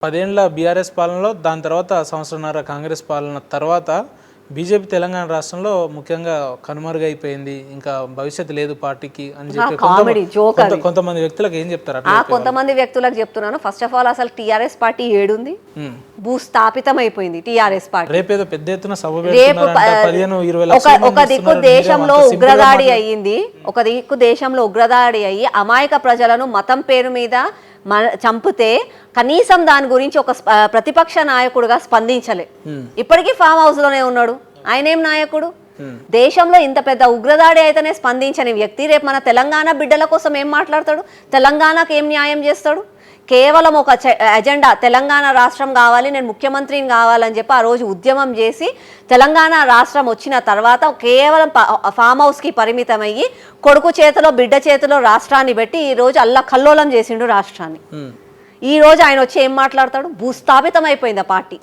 10 ఏళ్ల బీఆర్ఎస్ పాలనలో దాని తర్వాత సంవత్సరంన్నర కాంగ్రెస్ పాలన తర్వాత బీజేపీ తెలంగాణ రాష్ట్రంలో ముఖ్యంగా కనుమరుగైపోయింది, ఇంకా భవిష్యత్తు లేదు పార్టీకి అని చెప్పి కొంతమంది వ్యక్తులకు ఏం చెప్తారు? కొంతమంది వ్యక్తులకు చెప్తున్నాను. ఫస్ట్ ఆఫ్ ఆల్ అసలు టీఆర్ఎస్ పార్టీ ఏడుంది, భూస్థాపితం అయిపోయింది టీఆర్ఎస్ పార్టీ. రేపేదో పెద్ద ఎత్తున సభ రేపు ఒక దిక్కు దేశంలో ఉగ్రదాడి అయ్యింది, ఒక దిక్కు దేశంలో ఉగ్రదాడి అయ్యి అమాయక ప్రజలను మతం పేరు మీద చంపితే కనీసం దాని గురించి ఒక ప్రతిపక్ష నాయకుడుగా స్పందించలే. ఇప్పటికీ ఫామ్ హౌస్ లోనే ఉన్నాడు. ఆయన ఏం నాయకుడు? దేశంలో ఇంత పెద్ద ఉగ్రదాడి అయితేనే స్పందించని వ్యక్తి రేపు మన తెలంగాణ బిడ్డల కోసం ఏం మాట్లాడతాడు? తెలంగాణకు ఏం న్యాయం చేస్తాడు? కేవలం ఒక ఎజెండా, తెలంగాణ రాష్ట్రం కావాలి, నేను ముఖ్యమంత్రిని కావాలని చెప్పి ఆ రోజు ఉద్యమం చేసి తెలంగాణ రాష్ట్రం వచ్చిన తర్వాత కేవలం ఫామ్ హౌస్కి పరిమితమయ్యి కొడుకు చేతిలో బిడ్డ చేతిలో రాష్ట్రాన్ని పెట్టి ఈరోజు అల్లకల్లోలం చేసిండు రాష్ట్రాన్ని. ఈ రోజు ఆయన వచ్చి ఏం మాట్లాడతాడు? భూస్థాపితం అయిపోయింది ఆ పార్టీ.